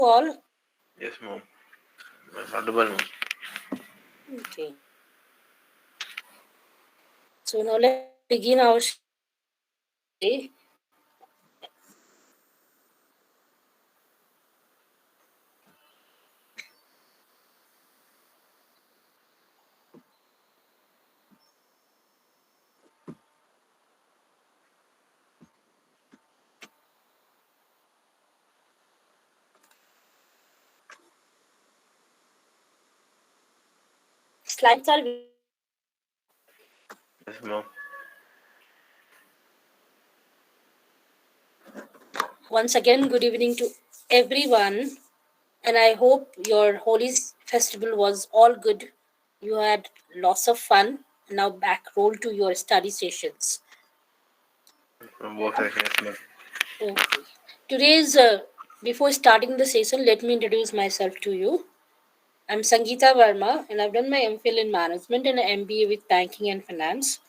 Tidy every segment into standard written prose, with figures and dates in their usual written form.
All Yes, mom. That's audible, mom. okay. So now let's begin our today. Slides are Yes, mom. once again good evening to everyone, and I hope your Holi festival was all good. You had lots of fun. Now back roll to your study sessions. From both sides, yes, mom. Okay. Today's before starting the session, let me introduce myself to you. I'm Sangeeta Verma, and I've done my MPhil in management and an MBA with banking and finance.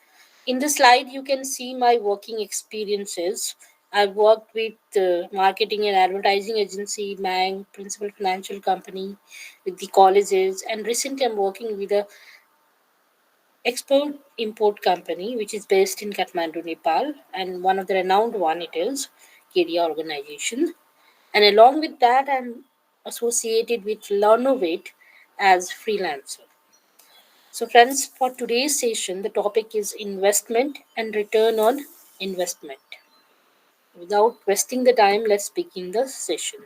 In the slide, you can see my working experiences. I've worked with marketing and advertising agency, bank, principal financial company, with the colleges, and recently I'm working with a export import company which is based in Kathmandu, Nepal, and one of the renowned one it is KDA organization. And along with that, I'm associated with Learnovate as freelancer. So, friends, for today's session, the topic is investment and return on investment. Without wasting the time, let's begin the session.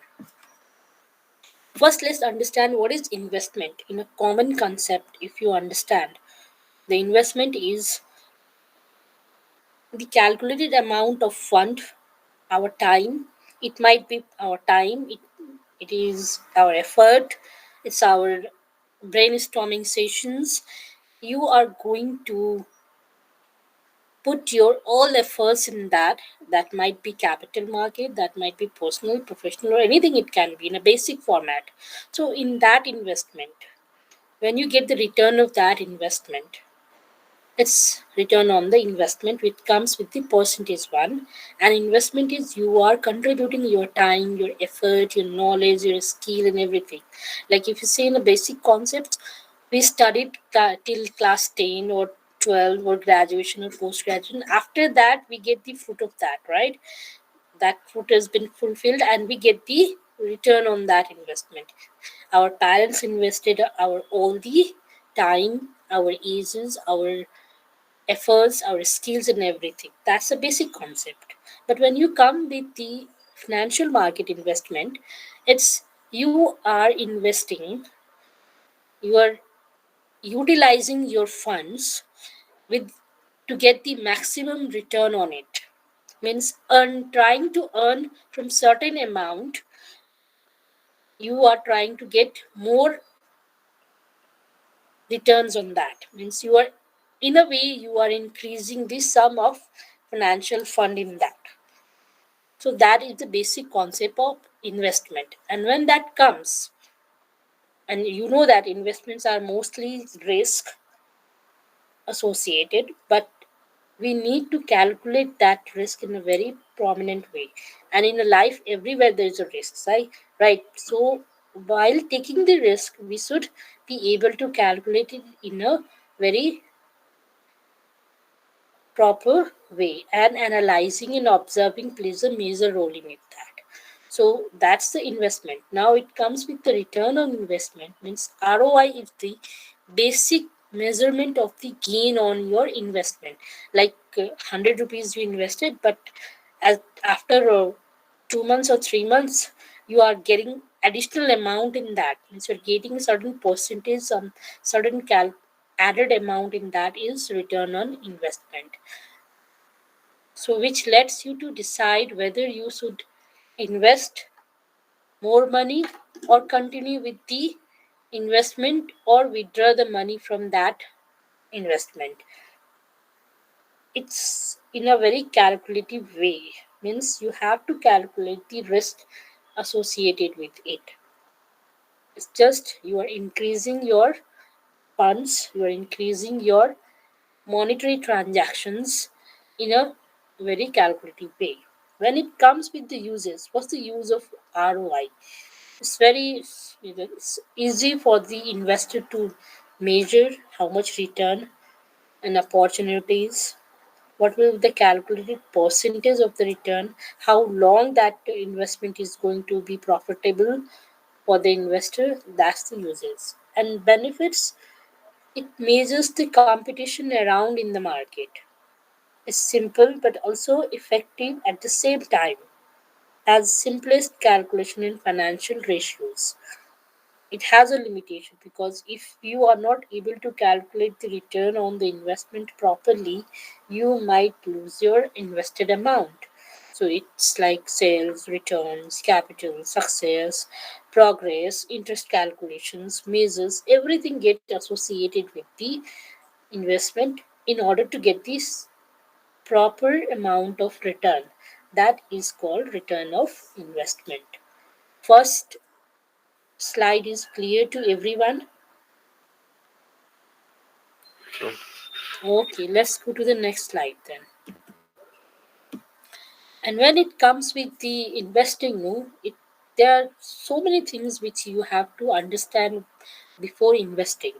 First, let's understand what is investment in a common concept. If you understand, the investment is the calculated amount of fund, our time. It might be our time, it is our effort, it's our brainstorming sessions. You are going to put your all efforts in that. That might be capital market, that might be personal, professional, or anything it can be in a basic format. So in that investment, when you get the return of that investment, it's return on the investment which comes with the percentage one. And investment is you are contributing your time, your effort, your knowledge, your skill, and everything. Like if you say in a basic concept, we studied till class 10 or 12 or graduation or post graduation. After that we get the fruit of that, right? That fruit has been fulfilled and we get the return on that investment. Our parents invested our all the time, our ages, our efforts, our skills, and everything. That's a basic concept. But when you come with the financial market investment, it's you are investing, you are utilizing your funds with to get the maximum return on it. Means earn trying to earn from certain amount, you are trying to get more returns on that. Means you are in a way you are increasing the sum of financial fund in that. So that is the basic concept of investment. And when that comes, and you know that investments are mostly risk associated, but we need to calculate that risk in a very prominent way. And in a life, everywhere there is a risk, right? So while taking the risk, we should be able to calculate it in a very proper way, and analyzing and observing plays a major role in it that. So that's the investment. Now it comes with the return on investment. Means ROI is the basic measurement of the gain on your investment. Like 100 rupees you invested, but after 2 months or 3 months you are getting additional amount in that. Means you're getting a certain percentage, some certain added amount in that is return on investment. So which lets you to decide whether you should invest more money or continue with the investment or withdraw the money from that investment. It's in a very calculative way. Means you have to calculate the risk associated with it. It's just you are increasing your funds, you are increasing your monetary transactions in a very calculative way. When it comes with the uses, what's the use of ROI? It's very it's easy for the investor to measure how much return and opportunities, what will be the calculated percentage of the return, how long that investment is going to be profitable for the investor. That's the uses and benefits. It measures the competition around in the market. It's simple but also effective at the same time, as simplest calculation in financial ratios. It has a limitation because if you are not able to calculate the return on the investment properly, you might lose your invested amount. So it's like sales, returns, capital, success, progress, interest calculations, measures, everything get associated with the investment in order to get this proper amount of return. That is called return of investment. First slide is clear to everyone. So, Okay, let's go to the next slide then. And when it comes with the investing, no, there are so many things which you have to understand before investing,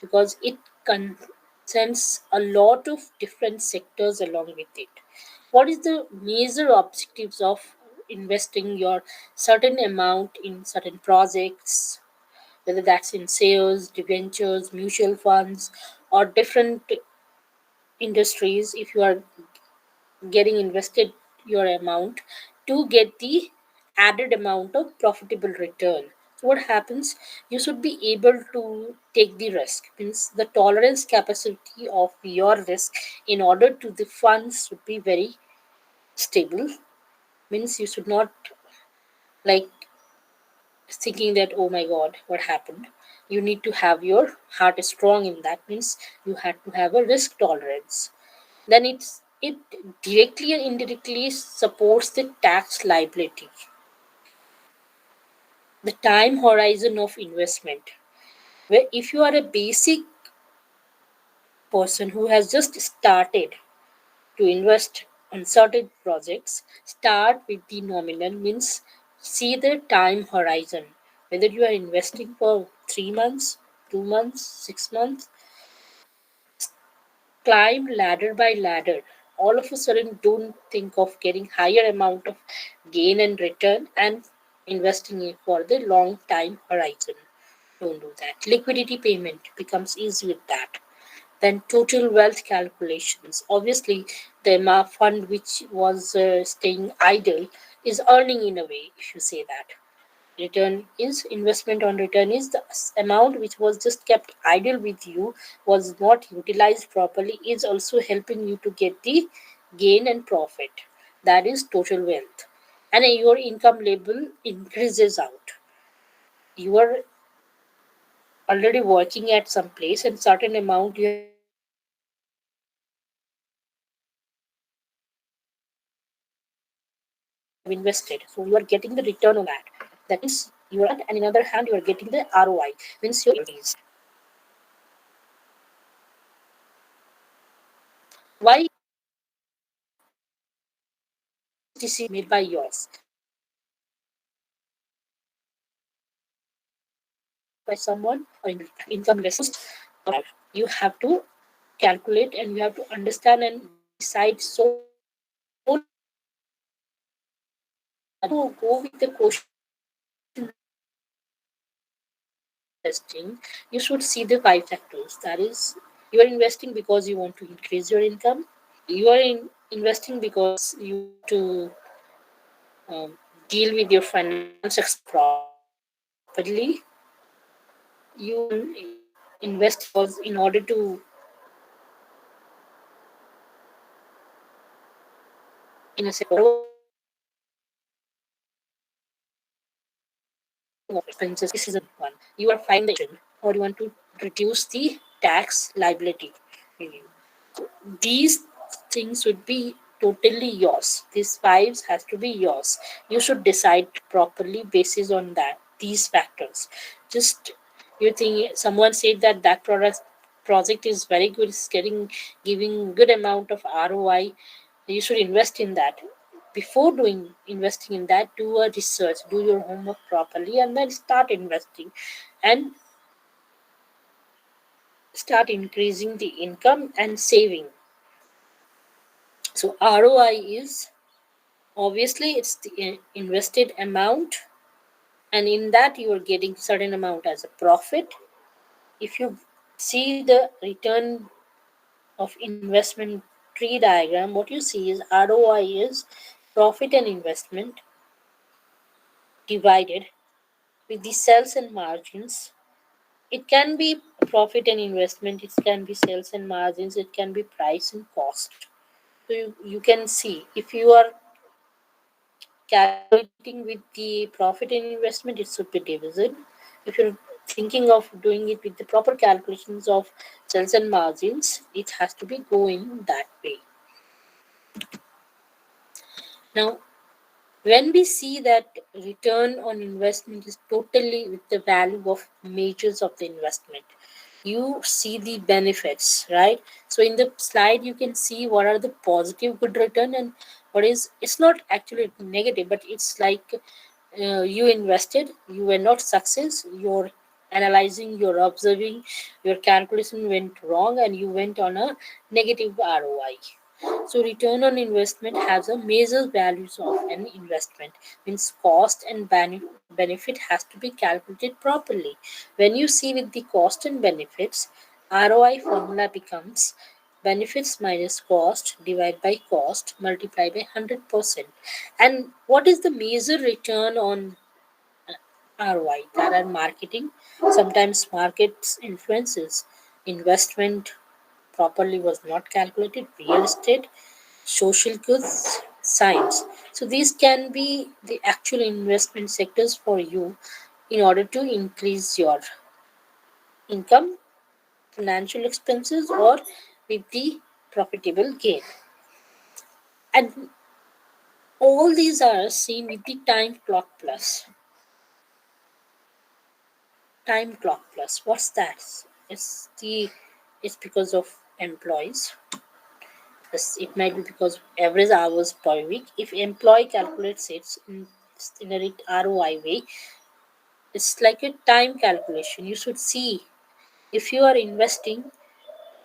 because it concerns a lot of different sectors along with it. What is the major objectives of investing your certain amount in certain projects, whether that's in sales, debentures, mutual funds, or different industries? If you are getting invested your amount to get the added amount of profitable return. So what happens, you should be able to take the risk, means the tolerance capacity of your risk in order to the funds should be very stable. Means you should not like thinking that oh my god what happened. You need to have your heart strong in that, means you had to have a risk tolerance. Then it directly and indirectly supports the tax liability, the time horizon of investment. Where if you are a basic person who has just started to invest on certain projects, start with the nominal, means see the time horizon, whether you are investing for 3 months, 2 months, 6 months. Climb ladder by ladder. All of a sudden don't think of getting higher amount of gain and return and investing it for the long time horizon. Don't do that. Liquidity payment becomes easy with that. Then total wealth calculations. Obviously, the fund which was staying idle is earning in a way, if you say that. Return is investment on return is the amount which was just kept idle with you, was not utilized properly, is also helping you to get the gain and profit. That is total wealth. And your income level increases out. You are already working at some place and certain amount you have invested, and you are getting the return on that. That means you are investing because you want to increase your income. You are earning that, and in other hand you are getting the ROI, means your income is increased. Why this decision made by yours? Investment is not made by someone or income investment is most you have to calculate and you have to understand and decide solely on that. Then to go with the question regarding investing, you should see the 5 factors. That is, you are investing because you want to increase your income. You are investing because you want to deal with your finance expenses properly. You invest because in order to in a borrowing of expenses, this is the one. You are financing the institution, or you want to reduce the tax liability. These things would be totally yours. These fives has to be yours. You should decide properly basis on that these factors. Just you think someone said that that project is very good, it's getting giving good amount of ROI, you should invest in that. before doing investing in that, do a research, do your homework properly, and then start investing and start increasing the income and saving. So ROI is obviously it's the invested amount, and in that you are getting certain amount as a profit. If you see the return of investment tree diagram, what you see is ROI is profit and investment divided with the sales and margins. It can be profit and investment, it can be sales and margins, it can be price and cost. So you can see if you are calculating with the profit and investment, it should be division. If you're thinking of doing it with the proper calculations of sales and margins, it has to be going that way. Now, when we see that return on investment is totally with the value of measures of the investment, you see the benefits, right? So in the slide you can see what are the positive good return and what is, it's not actually negative, but it's like you invested, you were not success, you're analyzing, you're observing, your calculation went wrong and you went on a negative ROI. So return on investment has a major values of an investment, means cost and benefit has to be calculated properly. When you see with the cost and benefits, ROI formula becomes benefits minus cost divided by cost multiplied by 100%. And what is the major return on ROI? That are marketing. Sometimes markets influences investment properly was not calculated, real estate, social goods, science. So these can be the actual investment sectors for you in order to increase your income, financial expenses, or with the profitable gain. And all these are seen with the time clock plus. Time clock plus. What's that? It's because of employees. Yes, it might be because average hours per week. If employee calculates it in a ROI way, it's like a time calculation. You should see if you are investing.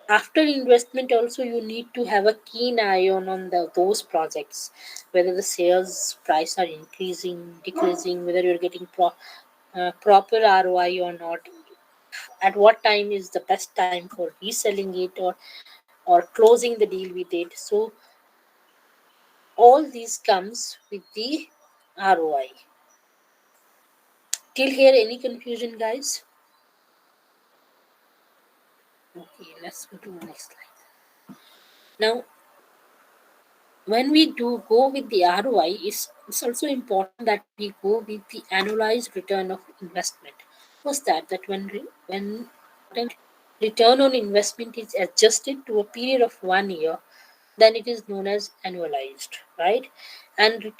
After investment, also you need to have a keen eye on those projects, whether the sales price are increasing, decreasing, whether you're getting proper ROI or not. At what time is the best time for reselling it or closing the deal with it. So all these comes with the ROI. Till here, any confusion, guys? Okay, let's go to the next slide. Now, when we do go with the ROI, it's also important that we go with the annualized return of investment. What's that? That when return on investment is adjusted to a period of 1 year, then it is known as annualized, right? And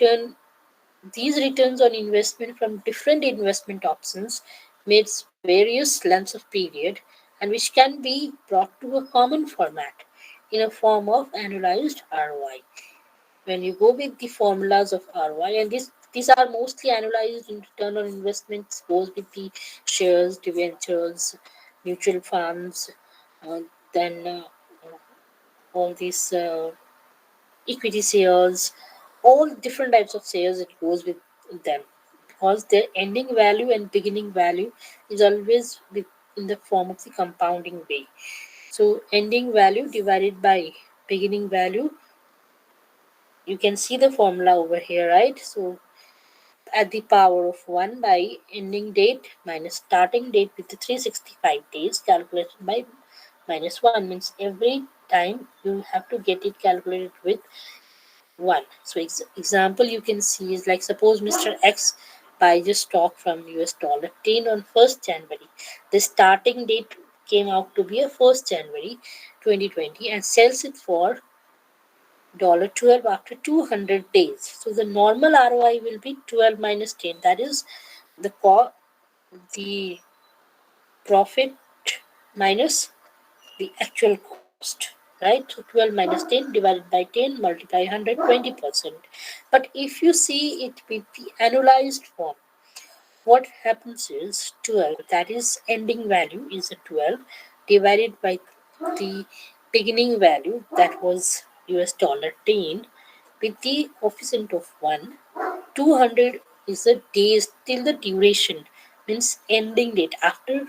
these returns on investment from different investment options meets various lengths of period and which can be brought to a common format in a form of annualized ROI. When you go with the formulas of ROI, and these are mostly analyzed in return on investments, goes with the shares, debentures, mutual funds, then all these equity shares, all different types of shares it goes with them because their ending value and beginning value is always in the form of the compounding way. So ending value divided by beginning value, you can see the formula over here, right? So at the power of 1 by ending date minus starting date with the 365 days calculated by minus 1 means every time you have to get it calculated with 1. So example you can see is like suppose Mr. X buys a stock from US dollar 10 on 1st January. The starting date came out to be a 1st January 2020 and sells it for $12 after 200 days. So the normal ROI will be 12 minus 10. That is the the profit minus the actual cost. right? So 12 minus 10 divided by 10 multiply 100, 20%. But if you see it with the annualized form, what happens is 12, that is ending value is a 12 divided by the beginning value, that was US dollar 10, with the coefficient of 1. 200 is the days till the duration, means ending date after,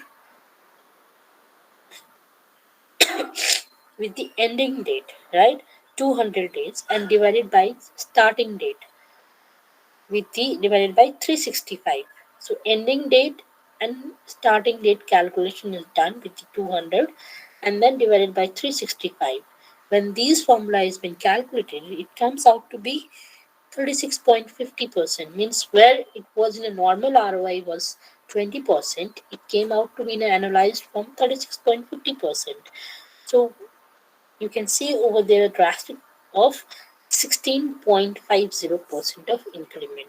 with the ending date, right? 200 days and divided by starting date with the divided by 365. So ending date and starting date calculation is done with the 200 and then divided by 365. When these formula is been calculated, it comes out to be 36.50%, means where it was in a normal ROI was 20%, it came out to be in an analyzed form 36.50%. So you can see over there a drastic of 16.50% of increment.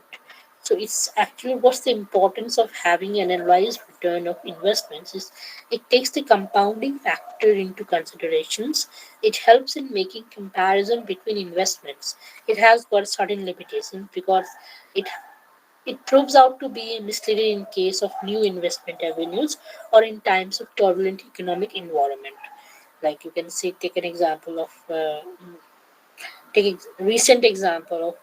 So it's actually, what's the importance of having an analyzed return of investments is it takes the compounding factor into considerations. It helps in making comparison between investments. It has got certain limitations because it it proves out to be misleading in case of new investment avenues or in times of turbulent economic environment. Like you can see, take an example of recent example of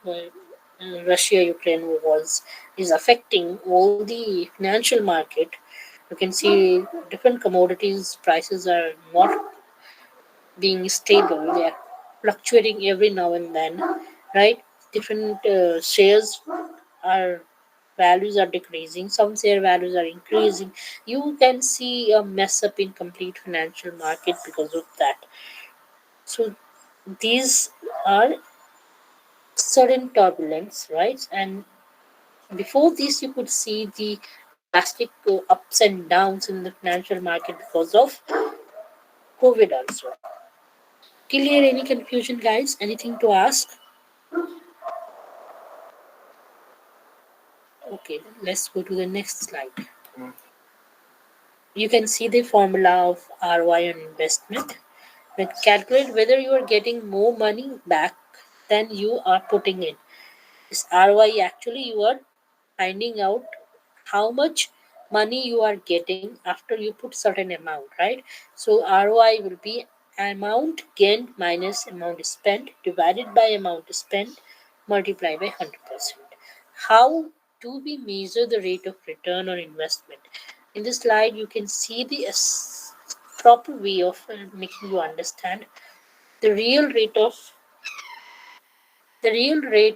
Russia Ukraine wars is affecting all the financial market. You can see different commodities prices are not being stable; they are fluctuating every now and then, right? Different shares are values are decreasing, some share values are increasing. You can see a mess up in complete financial market because of that. So these are sudden turbulence, right? And before this, you could see the drastic ups and downs in the financial market because of COVID also. Clear any confusion, guys? Anything to ask? Okay, then let's go to the next slide. You can see the formula of ROI on investment. When calculate whether you are getting more money back than you are putting in. This ROI actually you are finding out how much money you are getting after you put certain amount, right? So ROI will be amount gained minus amount spent divided by amount spent multiplied by 100%. How do we measure the rate of return on investment? In this slide, you can see the proper way of making you understand the real rate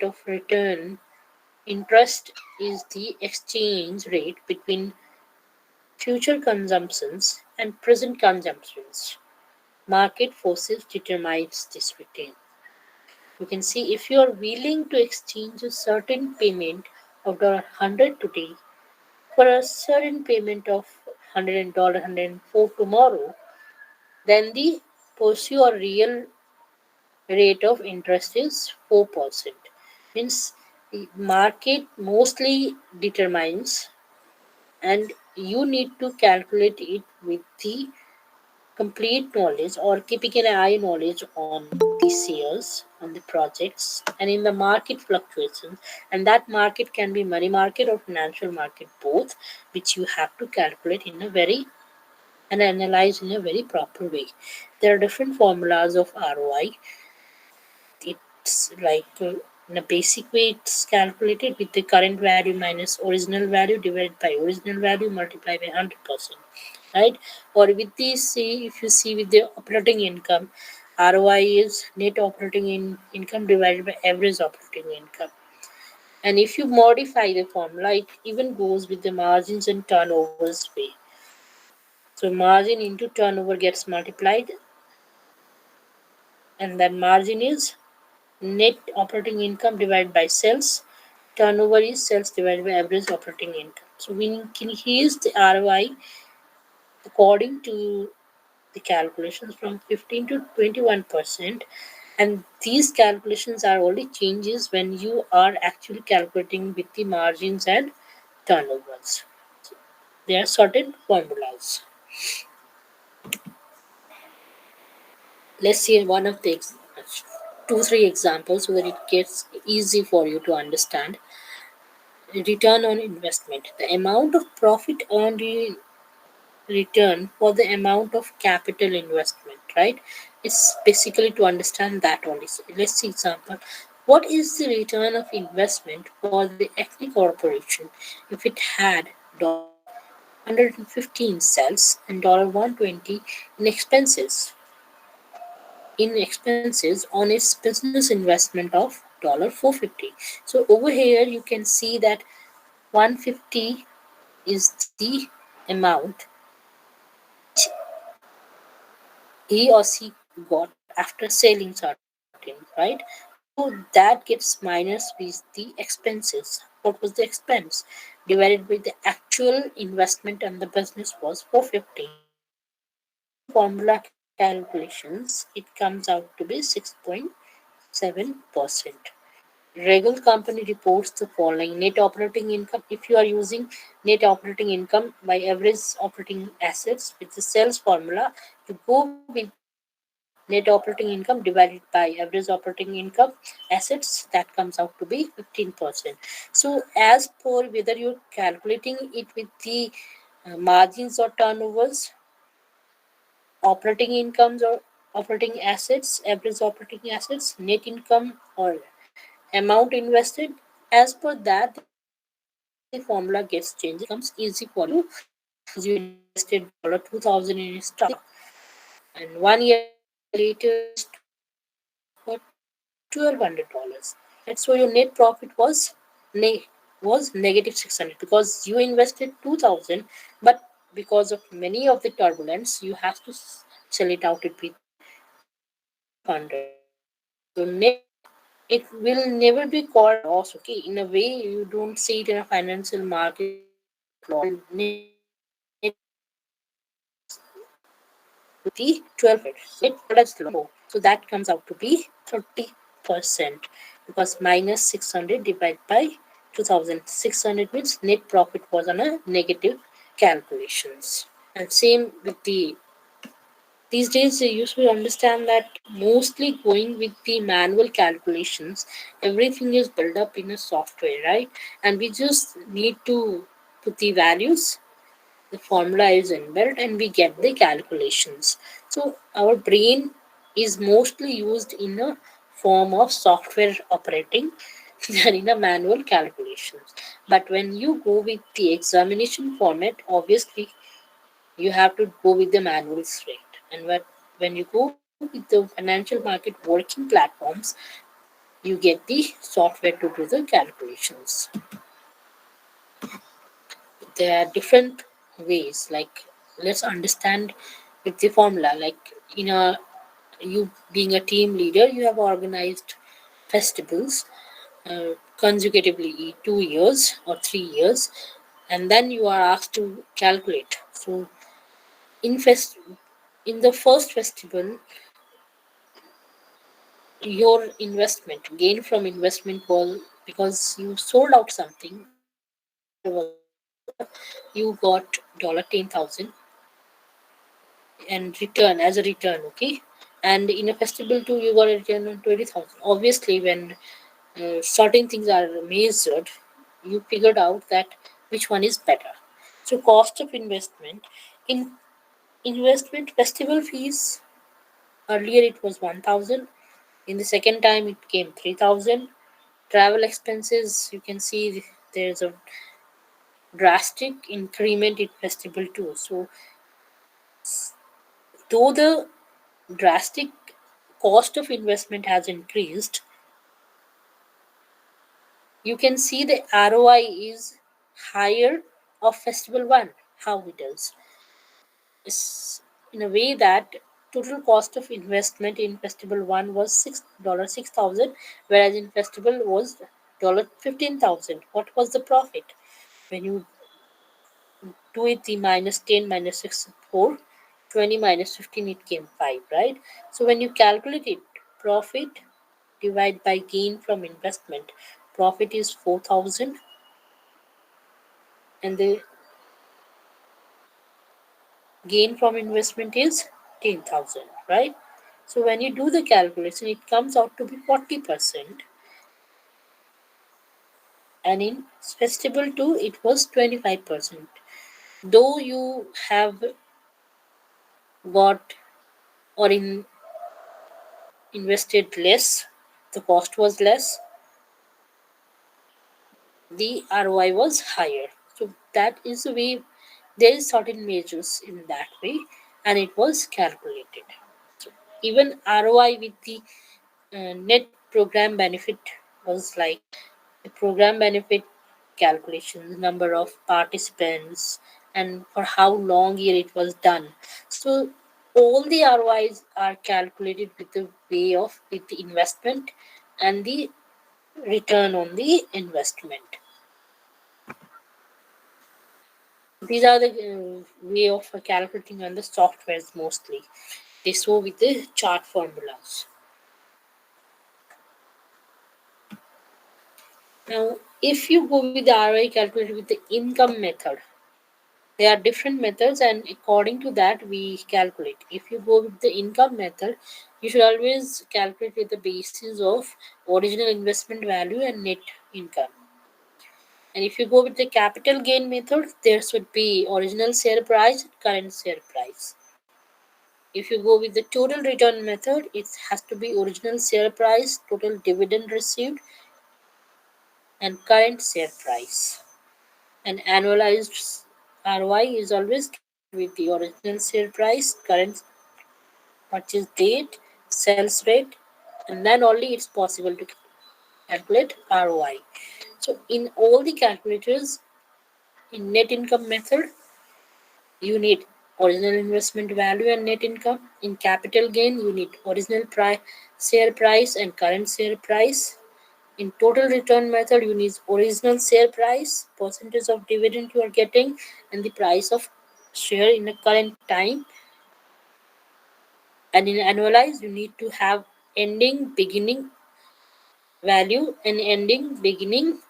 of return. Interest is the exchange rate between future consumptions and present consumptions. Market forces determines this return. You can see if you are willing to exchange a certain payment of $100 today for a certain payment of $100, 104 tomorrow, then the pursue or real rate of interest is 4%. Means the market mostly determines, and you need to calculate it with the complete knowledge or keeping an eye knowledge on the sales on the projects and in the market fluctuations, and that market can be money market or financial market both, which you have to calculate in a very and analyze in a very proper way. There are different formulas of ROI. It's like in a basic way it's calculated with the current value minus original value divided by original value multiplied by 100%, right? Or with this, see, if you see with the operating income, ROI is net operating income divided by average operating income. And if you modify the formula, it even goes with the margins and turnovers way. So margin into turnover gets multiplied, and that margin is net operating income divided by sales. Turnover is sales divided by average operating income. So we can use the ROI according to the calculations from 15 to 21%, and these calculations are only changes when you are actually calculating with the margins and turnovers. There are certain formulas. Let's see one of the two, three examples so that it gets easy for you to understand. Return on investment. The amount of profit earned in return for the amount of capital investment, right? It's basically to understand that only. So let's see example. What is the return of investment for the Acme Corporation if it had $115 sales and $120 in expenses? On its business investment of $450. So over here you can see that 150 is the amount which he or she got after selling certain, right? So that gets minus with the expenses. What was the expense? Divided by the actual investment and the business was 450. So using formula calculations, it comes out to be 6.7%. Regular company reports the following net operating income. If you are using net operating income by average operating assets with the sales formula, you go with the net operating income divided by average operating income assets, that comes out to be 15%. So as per whether you're calculating it with the margins or turnovers, operating incomes or operating assets, average operating assets, net income or amount invested, as per that the formula gets changed. It becomes easy for you. Suppose you invested $2000 in a stock, and 1 year later you sold it for $1200, right? So your net profit was negative 600 because you invested 2000, but because of many of the turbulence you have to sell it out it with 1200. So net, it will never be called a loss. Okay, in a way you don't see it in a financial market as a net loss. Net profit is with the 1200, so it's called as low. So that comes out to be 30%, because minus 600 divided by 2600 means net profit was on a negative calculations. And same with the, these days you should understand that mostly going with the manual calculations, everything is built up in a software, right? And we just need to put the values, the formula is inbuilt, and we get the calculations. So our brain is mostly used in a form of software operating than in a manual calculations. But when you go with the examination format, obviously you have to go with the manual rate. And when you go with the financial market working platforms, you get the software to do the calculations. There are different ways, like let's understand with the formula. Like in a, you being a team leader, you have organized festivals consecutively 2 years or 3 years, and then you are asked to calculate. So in fest in the first festival, your investment gain from investment was because you sold out something and the festival was $1, you got $10,000 and return as a return, okay? And in a festival too, you got a return on 20,000. Obviously, when certain things are measured, you figured out that which one is better. So, cost of investment in investment festival fees, earlier it was 1,000. In the second time, it came 3,000. Travel expenses, you can see there's a drastic increment in festival too. So, though the drastic cost of investment has increased, you can see the ROI is higher of Festival 1. How it is? Is in a way that total cost of investment in Festival 1 was $6,000, whereas in Festival was $15,000. What was the profit? When you do it, the minus 10 minus 6 4, 20 minus 15, it came 5, right? So when you calculate it, profit divide by gain from investment, profit is 4,000 and the gain from investment is 10,000, right? So when you do the calculation, it comes out to be 40%, and in festival 2 it was 25%. Though you have got or invested less, the cost was less, the ROI was higher. So that is the way, there is certain measures in that way, and it was calculated. So even ROI with the net program benefit was like the program benefit calculations, number of participants, and for how long year it was done. So all the ROIs are calculated with the way of with the investment and the return on the investment. These are the way of calculating on the softwares mostly. They show with the chart formulas. Now, if you go with the ROI calculated with the income method, there are different methods, and according to that, we calculate. If you go with the income method, you should always calculate with the basis of original investment value and net income. And if you go with the capital gain method, there should be original share price, current share price. If you go with the total return method, it has to be original share price, total dividend received, and current share price. An annualized ROI is always calculated with the original share price, current purchase date, sales rate, and then only it's possible to calculate ROI. So in all the calculators, in net income method, you need original investment value and net income. In capital gain, you need original share price and current share price. In total return method, you need original share price, percentage of dividend you are getting, and the price of share in the current time. And in annualize, you need to have ending, beginning value and ending, beginning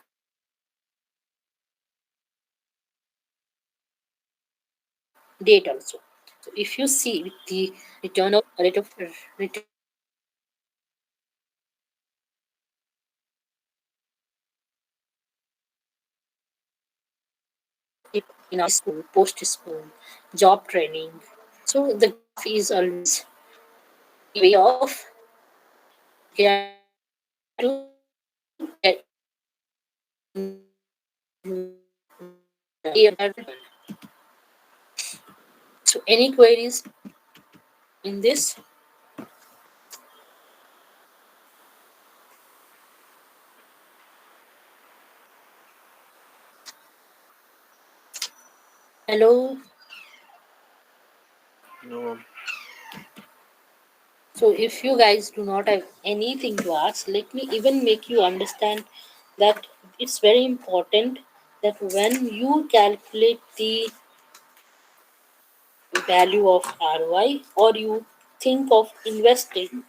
date also. So if you see with the rate of return of it in our school, post school, job training. So the graph is always a way of getting to get so any queries in this? Hello. No, So if you guys do not have anything to ask, let me even make you understand that it's very important that when you calculate the value of ROI or you think of investing,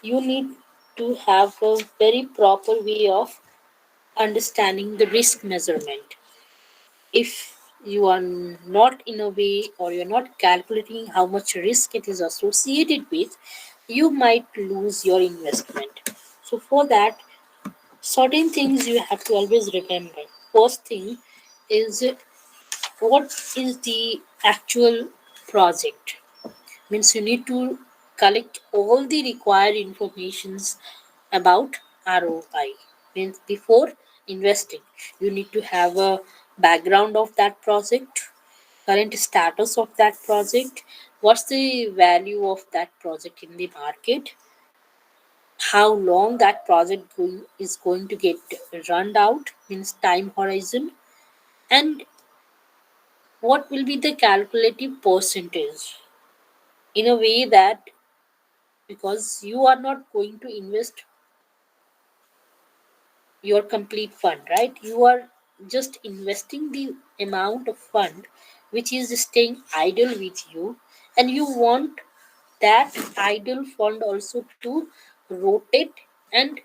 you need to have a very proper way of understanding the risk measurement. If you are not in a way or you're not calculating how much risk it is associated with, you might lose your investment. So for that, certain things you have to always remember. First thing is, what is the actual project? Means you need to collect all the required informations about ROI. Means before investing, you need to have a background of that project, current status of that project, what's the value of that project in the market, how long that is going to get run out, means time horizon, and what will be the calculative percentage, in a way that because you are not going to invest your complete fund, right? You are just investing the amount of fund which is staying idle with you, and you want that idle fund also to rotate and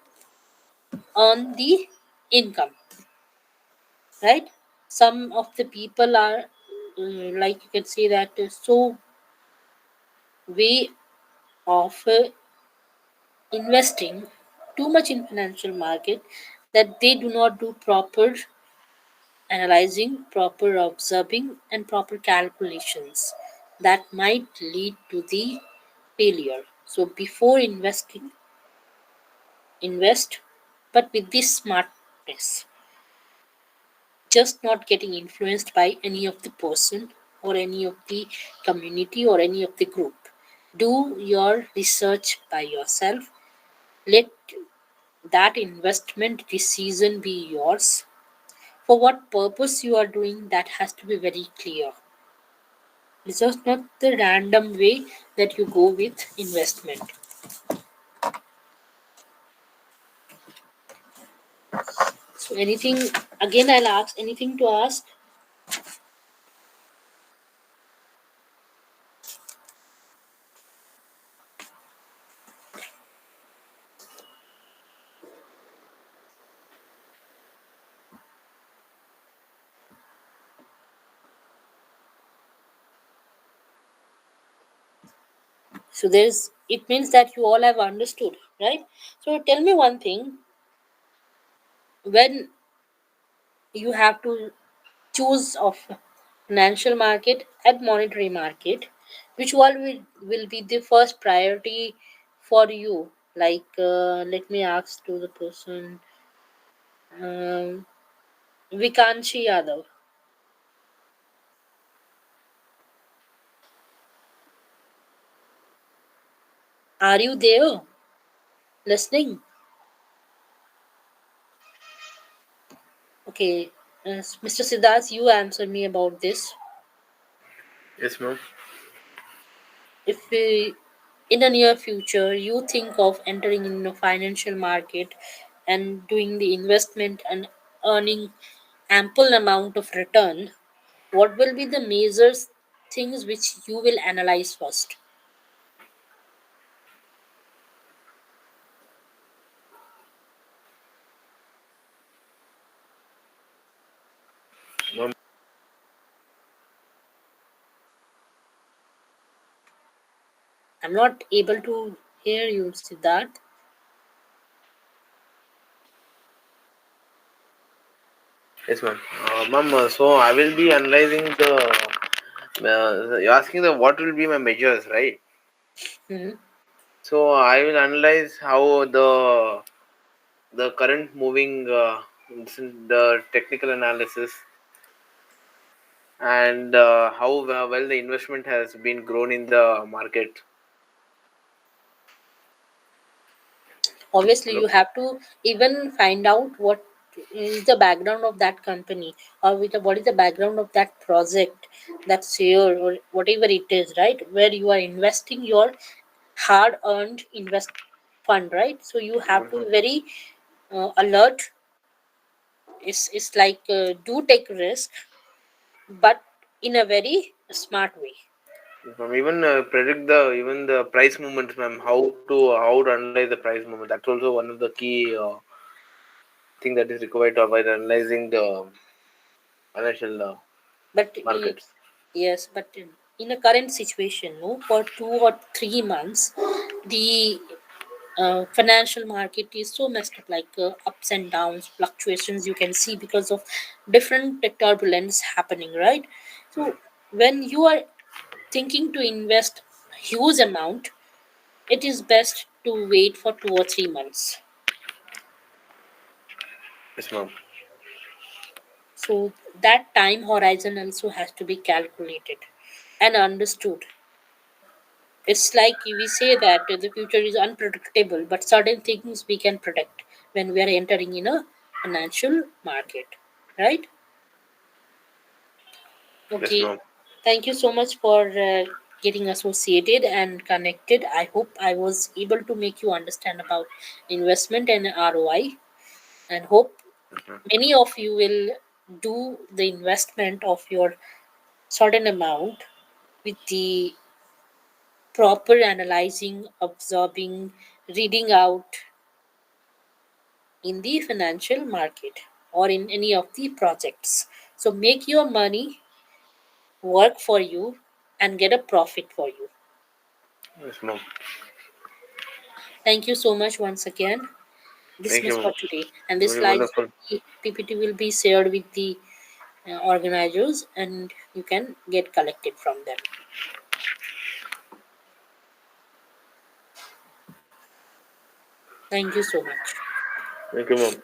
earn the income, right? Some of the people are like you can say that so way of investing too much in financial market, that they do not do proper analyzing, proper observing, and proper calculations that might lead to the failure. So before investing, invest, but with this smartness, just not getting influenced by any of the person or any of the community or any of the group. Do your research by yourself. Let that investment decision be yours. For what purpose you are doing, that has to be very clear. It's just not the random way that you go with investment. So anything, again I'll ask, anything to ask? So there's, it means that you all have understood, right? So tell me one thing, when you have to choose of financial market and monetary market, which one will be the first priority for you? Like let me ask to the person, um, Vikanshi Yadav. Are you there listening? Okay, Mr. Siddharth, you answer me about this. Yes, ma'am. If we, in the near future you think of entering in a financial market and doing the investment and earning ample amount of return, what will be the major things which you will analyze first? Ma'am. I'm not able to hear you, Siddharth. Yes, ma'am. Ma'am, so I will be analyzing the. You're asking the what will be my measures, right? Hmm. So I will analyze how the current moving the technical analysis and how well the investment has been grown in the market. Obviously Hello. you have to even find out what is the background of that company, or with what is the background of that project, that share or whatever it is, right, where you are investing your hard earned invest fund, right? So you have to Mhm. be very alert. It's like do take risk, but in a very smart way. Ma'am, even predict the even the price movements, ma'am. How to analyze the price movement. That's also one of the key thing that is required to avoid analyzing the financial But markets. yes, but in a current situation, no, for 2 or 3 months, the financial market is so messed up, like ups and downs, fluctuations you can see because of different turbulence happening, right? So when you are thinking to invest huge amount, it is best to wait for 2 or 3 months. Yes, ma'am. So that time horizon also has to be calculated and understood. It's like we say that the future is unpredictable, but certain things we can predict when we are entering in a financial market, right? Yes, Okay, ma'am. thank you so much for getting associated and connected. I hope I was able to make you understand about investment and ROI, and hope Mhm. many of you will do the investment of your certain amount with the proper analyzing, observing, reading out in the financial market or in any of the projects. So make your money work for you and get a profit for you. Yes, ma'am. Thank you so much once again. This Thank you, much ma'am. for today. And this Very slides wonderful. PPT will be shared with the organizers, and you can get collected from them. Thank you so much. Thank you, ma'am.